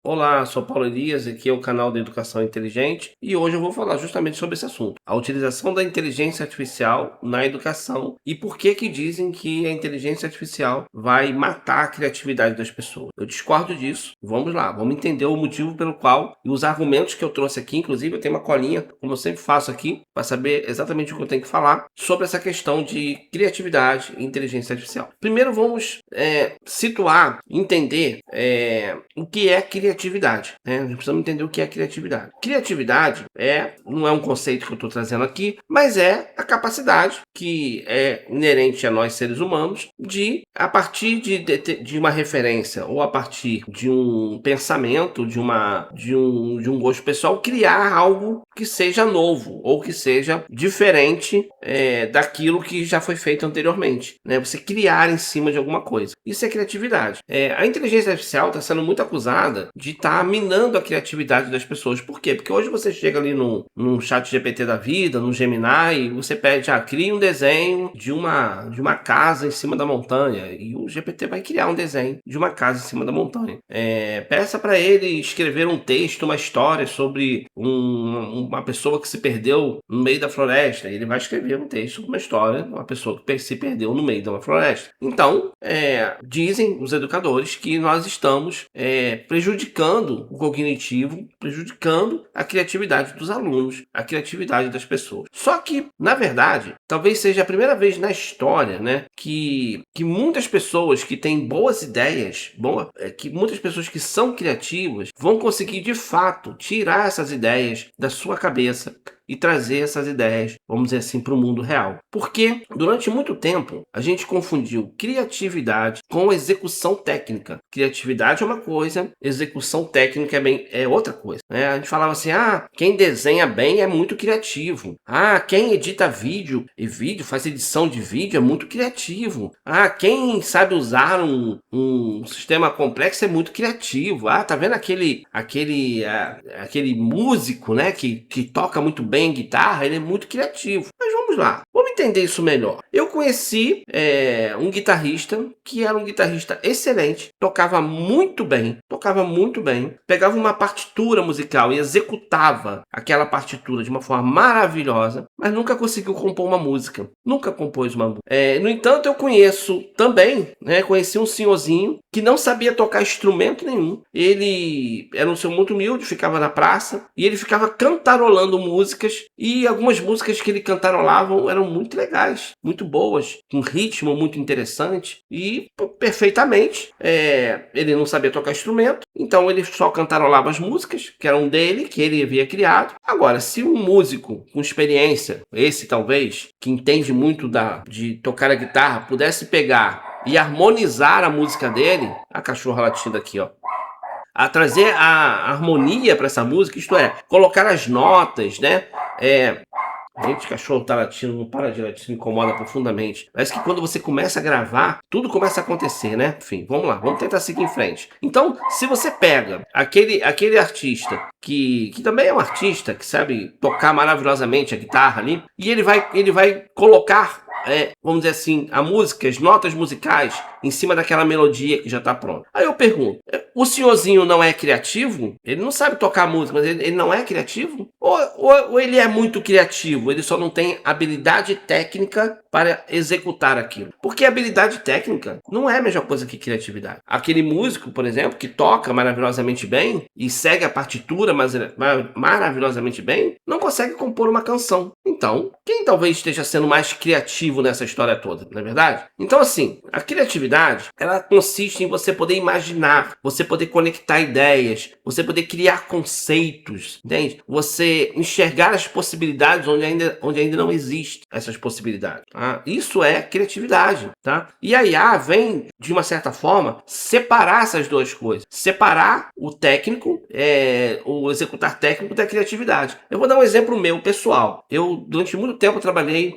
Olá, sou Paulo Elias, aqui é o canal da Educação Inteligente e hoje eu vou falar justamente sobre esse assunto, a utilização da inteligência artificial na educação e por que que dizem que a inteligência artificial vai matar a criatividade das pessoas. Eu discordo disso, vamos lá, vamos entender o motivo pelo qual e os argumentos que eu trouxe aqui, inclusive eu tenho uma colinha, como eu sempre faço aqui, para saber exatamente o que eu tenho que falar sobre essa questão de criatividade e inteligência artificial. Primeiro vamos situar, entender o que é criatividade, né? Nós precisamos entender o que é criatividade. Criatividade não é um conceito que eu estou trazendo aqui, mas é a capacidade que é inerente a nós seres humanos de, a partir de uma referência ou a partir de um pensamento, de um gosto pessoal, criar algo que seja novo ou que seja diferente daquilo que já foi feito anteriormente, né? Você criar em cima de alguma coisa. Isso é criatividade. A inteligência artificial está sendo muito acusada de estar minando a criatividade das pessoas. Por quê? Porque hoje você chega ali num chat GPT da vida, no Gemini, e você pede, cria um desenho de uma casa em cima da montanha. E o GPT vai criar um desenho de uma casa em cima da montanha. Peça para ele escrever um texto, uma história sobre uma pessoa que se perdeu no meio da floresta. Ele vai escrever um texto, uma história de uma pessoa que se perdeu no meio de uma floresta. Então, dizem os educadores que nós estamos prejudicando o cognitivo, prejudicando a criatividade dos alunos, a criatividade das pessoas. Só que, na verdade, talvez seja a primeira vez na história, né, que muitas pessoas que têm boas ideias, que muitas pessoas que são criativas vão conseguir de fato tirar essas ideias da sua cabeça e trazer essas ideias, vamos dizer assim, para o mundo real. Porque durante muito tempo a gente confundiu criatividade com execução técnica. Criatividade é uma coisa, execução técnica é outra coisa, né? A gente falava assim, quem desenha bem é muito criativo. Quem edita vídeo faz edição de vídeo é muito criativo. Quem sabe usar um sistema complexo é muito criativo. Tá vendo aquele músico, né, que toca muito bem guitarra, ele é muito criativo. Mas vamos lá, vamos entender isso melhor. Eu conheci um guitarrista que era um guitarrista excelente, tocava muito bem, pegava uma partitura musical e executava aquela partitura de uma forma maravilhosa, mas nunca conseguiu compor uma música, nunca compôs uma música. No entanto, eu conheci um senhorzinho que não sabia tocar instrumento nenhum. Ele era um senhor muito humilde, ficava na praça e ele ficava cantarolando músicas, e algumas músicas que ele cantarolava eram muito legais, muito boas, um ritmo muito interessante e perfeitamente. Ele não sabia tocar instrumento, então ele só cantarolava as músicas que eram dele, que ele havia criado. Agora, se um músico com experiência, esse talvez, que entende muito de tocar a guitarra, pudesse pegar e harmonizar a música dele, a cachorra latindo aqui, a trazer a harmonia para essa música, isto é, colocar as notas, né? Gente, cachorro tá latindo, não para de latir, me incomoda profundamente. Parece que quando você começa a gravar, tudo começa a acontecer, né? Enfim, vamos lá, vamos tentar seguir em frente. Então, se você pega aquele artista que também é um artista, que sabe tocar maravilhosamente a guitarra ali, e ele vai colocar, vamos dizer assim, as notas musicais em cima daquela melodia que já está pronta. Aí eu pergunto, o senhorzinho não é criativo? Ele não sabe tocar música, mas ele não é criativo? Ou ele é muito criativo, ele só não tem habilidade técnica para executar aquilo? Porque habilidade técnica não é a mesma coisa que criatividade. Aquele músico, por exemplo, que toca maravilhosamente bem e segue a partitura maravilhosamente bem, não consegue compor uma canção. Então, quem talvez esteja sendo mais criativo nessa história toda, não é verdade? Então, assim, a criatividade, ela consiste em você poder imaginar, você poder conectar ideias, você poder criar conceitos, entende? Você enxergar as possibilidades onde ainda não existem essas possibilidades. Isso é criatividade, tá? E a IA vem, de uma certa forma, separar essas duas coisas. Separar o técnico, o executar técnico da criatividade. Eu vou dar um exemplo meu, pessoal. Eu, durante muito tempo, trabalhei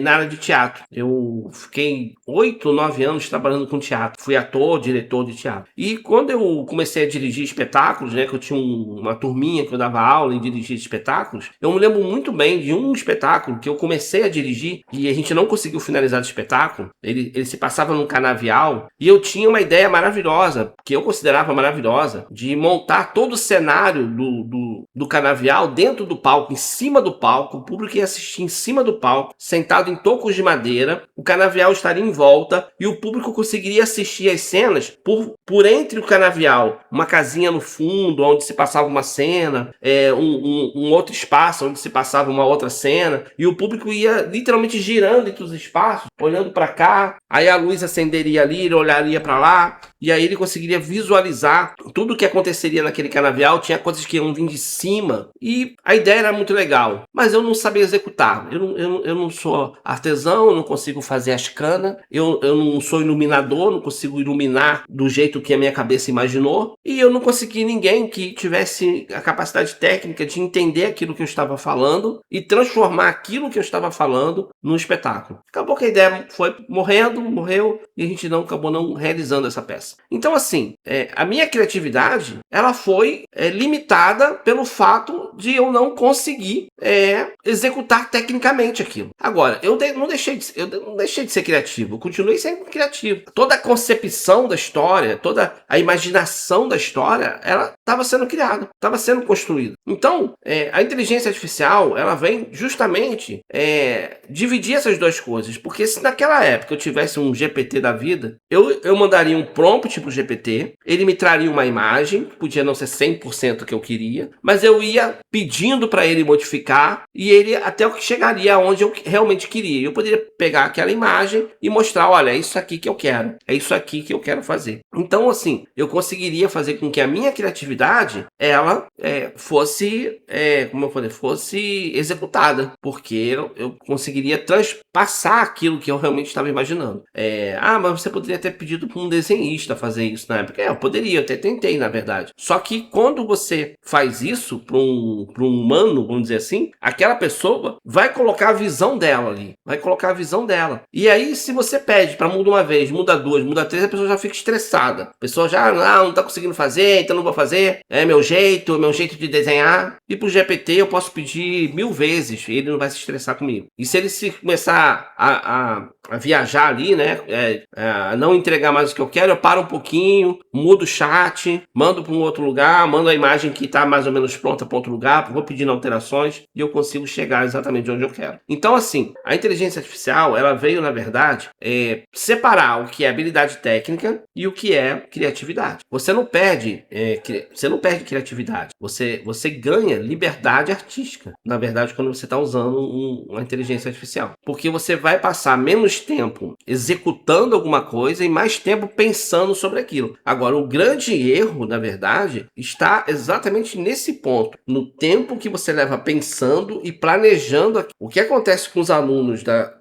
na área de teatro. teatro. Eu fiquei 8, 9 anos trabalhando com teatro. Fui ator, diretor de teatro. E quando eu comecei a dirigir espetáculos, né, que eu tinha uma turminha que eu dava aula e dirigia espetáculos, eu me lembro muito bem de um espetáculo que eu comecei a dirigir e a gente não conseguiu finalizar o espetáculo. Ele se passava num canavial e eu tinha uma ideia maravilhosa, que eu considerava maravilhosa, de montar todo o cenário do canavial dentro do palco, em cima do palco, o público ia assistir em cima do palco, sentado em tocos de madeira, o canavial estaria em volta e o público conseguiria assistir as cenas por entre o canavial, uma casinha no fundo onde se passava uma cena, um outro espaço onde se passava uma outra cena, e o público ia literalmente girando entre os espaços, olhando para cá, aí a luz acenderia ali, ele olharia para lá, e aí ele conseguiria visualizar tudo o que aconteceria naquele canavial. Tinha coisas que iam vir de cima, e a ideia era muito legal, mas eu não sabia executar. Eu não sou artesão, eu não consigo fazer as canas, eu não sou iluminador, não consigo iluminar do jeito que a minha cabeça imaginou, e eu não consegui ninguém que tivesse a capacidade técnica de entender aquilo que eu estava falando e transformar aquilo que eu estava falando num espetáculo. Acabou que a ideia foi morreu, e a gente acabou não realizando essa peça. Então, assim, a minha criatividade, ela foi limitada pelo fato de eu não conseguir executar tecnicamente aquilo. Agora, eu não deixei de ser criativo, eu continuei sendo criativo. Toda a concepção da história, toda a imaginação da história, ela estava sendo criada, estava sendo construída. Então, a inteligência artificial, ela vem justamente dividir essas duas coisas, porque se naquela época eu tivesse um GPT da vida, eu mandaria um prompt pro GPT, ele me traria uma imagem, podia não ser 100% que eu queria, mas eu ia pedindo para ele modificar e ele até o que chegaria aonde eu realmente queria. Eu poderia pegar aquela imagem e mostrar, olha, é isso aqui que eu quero, é isso aqui que eu quero fazer. Então, assim, eu conseguiria fazer com que a minha criatividade, ela fosse executada, porque eu conseguiria transpassar aquilo que eu realmente estava imaginando. Mas você poderia ter pedido para um desenhista fazer isso na época. Eu poderia, eu até tentei, na verdade. Só que quando você faz isso para um humano, vamos dizer assim, aquela pessoa vai colocar a visão dela ali, vai colocar a visão dela. E aí, se você pede para mudar uma vez, muda duas, muda três, a pessoa já fica estressada. A pessoa já não tá conseguindo fazer, então não vou fazer. É meu jeito de desenhar. E pro GPT eu posso pedir 1000 vezes, ele não vai se estressar comigo. E se ele começar a viajar ali, né, a não entregar mais o que eu quero, eu paro um pouquinho, mudo o chat, mando para um outro lugar, mando a imagem que está mais ou menos pronta para outro lugar, vou pedindo alterações e eu consigo chegar exatamente onde eu quero. Então, assim, a inteligência artificial, ela veio, na verdade, separar o que é habilidade técnica e o que é criatividade. Você não perde criatividade, você ganha liberdade artística, na verdade, quando você está usando uma inteligência artificial, porque você vai passar menos tempo executando alguma coisa e mais tempo pensando sobre aquilo. Agora, o grande erro, na verdade, está exatamente nesse ponto, no tempo que você leva pensando e planejando. O que acontece com os alunos da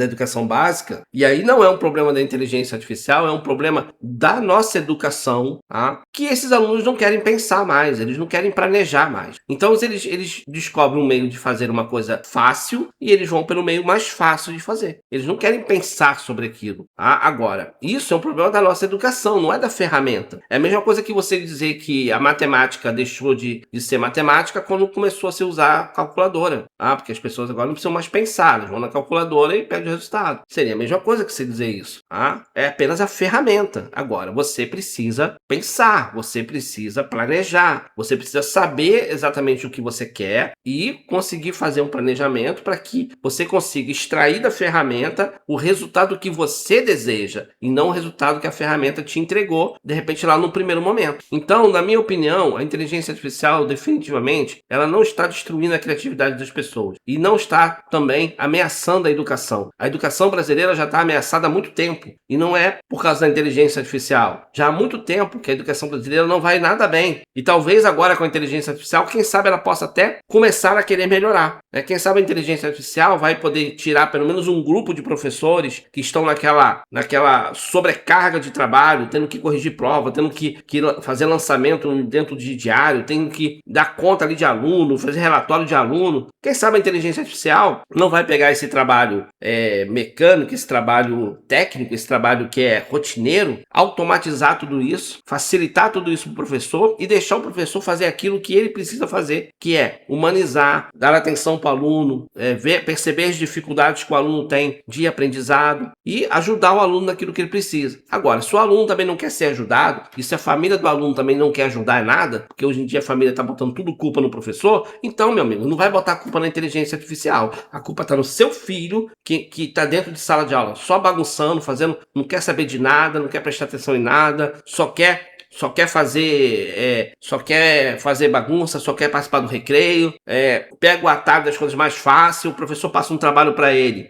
educação básica, e aí não é um problema da inteligência artificial, é um problema da nossa educação, tá? Que esses alunos não querem pensar mais, eles não querem planejar mais. Então eles descobrem um meio de fazer uma coisa fácil e eles vão pelo meio mais fácil de fazer. Eles não querem pensar sobre aquilo. Tá? Agora, isso é um problema da nossa educação, não é da ferramenta. É a mesma coisa que você dizer que a matemática deixou de ser matemática quando começou a se usar a calculadora. Tá? Porque as pessoas agora não precisam mais pensar, elas vão na calculadora e pegam o resultado. Seria a mesma coisa que você dizer isso. Tá? É apenas a ferramenta. Agora, você precisa pensar, você precisa planejar, você precisa saber exatamente o que você quer e conseguir fazer um planejamento para que você consiga extrair da ferramenta o resultado que você deseja e não o resultado que a ferramenta te entregou, de repente, lá no primeiro momento. Então, na minha opinião, a inteligência artificial, definitivamente, ela não está destruindo a criatividade das pessoas e não está também ameaçando a educação. A educação brasileira já está ameaçada há muito tempo e não é por causa da inteligência artificial. Já há muito tempo que a educação brasileira não vai nada bem. E talvez agora com a inteligência artificial, quem sabe ela possa até começar a querer melhorar. Quem sabe a inteligência artificial vai poder tirar pelo menos um grupo de professores que estão naquela sobrecarga de trabalho, tendo que corrigir prova, tendo que fazer lançamento dentro de diário, tendo que dar conta ali de aluno, fazer relatório de aluno. Quem sabe a inteligência artificial não vai pegar esse trabalho mecânico, esse trabalho técnico, esse trabalho que é rotineiro, automatizar tudo isso, facilitar tudo isso para o professor e deixar o professor fazer aquilo que ele precisa fazer, que é humanizar, dar atenção para o aluno, perceber as dificuldades que o aluno tem de aprendizado e ajudar o aluno naquilo que ele precisa. Agora, se o aluno também não quer ser ajudado, e se a família do aluno também não quer ajudar em nada, porque hoje em dia a família está botando tudo culpa no professor, então, meu amigo, não vai botar a culpa na inteligência artificial. A culpa está no seu filho, que está dentro de sala de aula só bagunçando, não quer saber de nada, não quer prestar atenção em nada, só quer fazer bagunça, só quer participar do recreio, pega o atalho das coisas mais fáceis, o professor passa um trabalho para ele,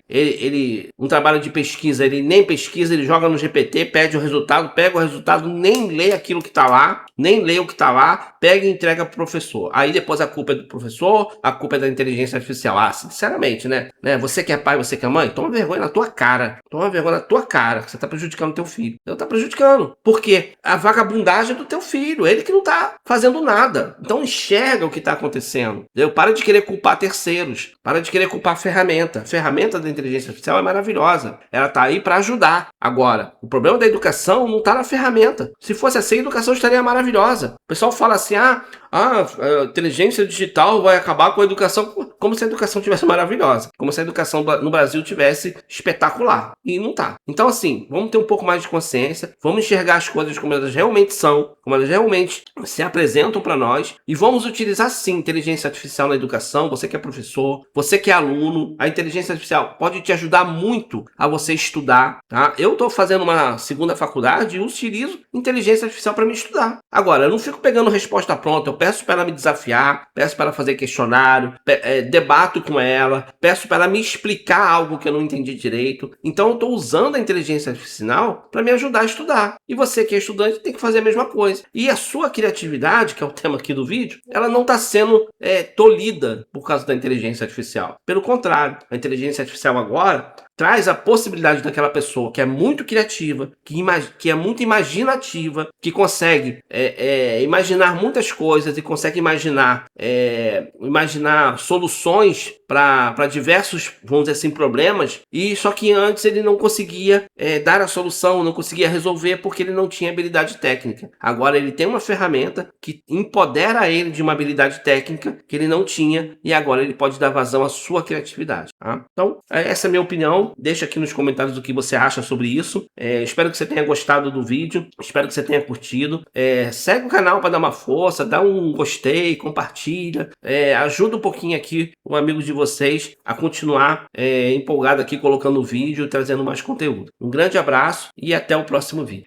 um trabalho de pesquisa, ele nem pesquisa, ele joga no GPT, pede o resultado, pega o resultado, nem lê aquilo que está lá, nem lê o que está lá, pega e entrega pro professor. Aí depois a culpa é do professor, a culpa é da inteligência artificial. Sinceramente, né? Você que é pai, você que é mãe, toma vergonha na tua cara. Toma vergonha na tua cara, que você tá prejudicando o teu filho. Então tá prejudicando. Por quê? A vagabundagem é do teu filho, ele que não tá fazendo nada. Então enxerga o que tá acontecendo. Entendeu? Para de querer culpar terceiros. Para de querer culpar a ferramenta. A ferramenta da inteligência artificial é maravilhosa. Ela tá aí para ajudar. Agora, o problema da educação não tá na ferramenta. Se fosse assim, a educação estaria maravilhosa. O pessoal fala assim, a inteligência digital vai acabar com a educação, como se a educação tivesse maravilhosa, como se a educação no Brasil tivesse espetacular, e não tá. Então assim, vamos ter um pouco mais de consciência, vamos enxergar as coisas como elas realmente são, como elas realmente se apresentam para nós, e vamos utilizar sim inteligência artificial na educação. Você que é professor, você que é aluno, a inteligência artificial pode te ajudar muito a você estudar, tá? Eu estou fazendo uma segunda faculdade e utilizo inteligência artificial para me estudar. Agora, eu não fico pegando resposta pronta, eu peço para ela me desafiar, peço para ela fazer questionário, debato com ela, peço para ela me explicar algo que eu não entendi direito. Então eu estou usando a inteligência artificial para me ajudar a estudar. E você que é estudante tem que fazer a mesma coisa. E a sua criatividade, que é o tema aqui do vídeo, ela não está sendo tolhida por causa da inteligência artificial. Pelo contrário, a inteligência artificial agora traz a possibilidade daquela pessoa que é muito criativa, que é muito imaginativa, que consegue imaginar muitas coisas e consegue imaginar soluções para diversos, vamos dizer assim, problemas, e só que antes ele não conseguia dar a solução, não conseguia resolver porque ele não tinha habilidade técnica. Agora ele tem uma ferramenta que empodera ele de uma habilidade técnica que ele não tinha, e agora ele pode dar vazão à sua criatividade, tá? Então, essa é a minha opinião. Deixa aqui nos comentários o que você acha sobre isso. Espero que você tenha gostado do vídeo, espero que você tenha curtido. Segue o canal para dar uma força, dá um gostei, compartilha, ajuda um pouquinho aqui o amigo de vocês a continuar empolgado aqui colocando vídeo, trazendo mais conteúdo. Um grande abraço e até o próximo vídeo.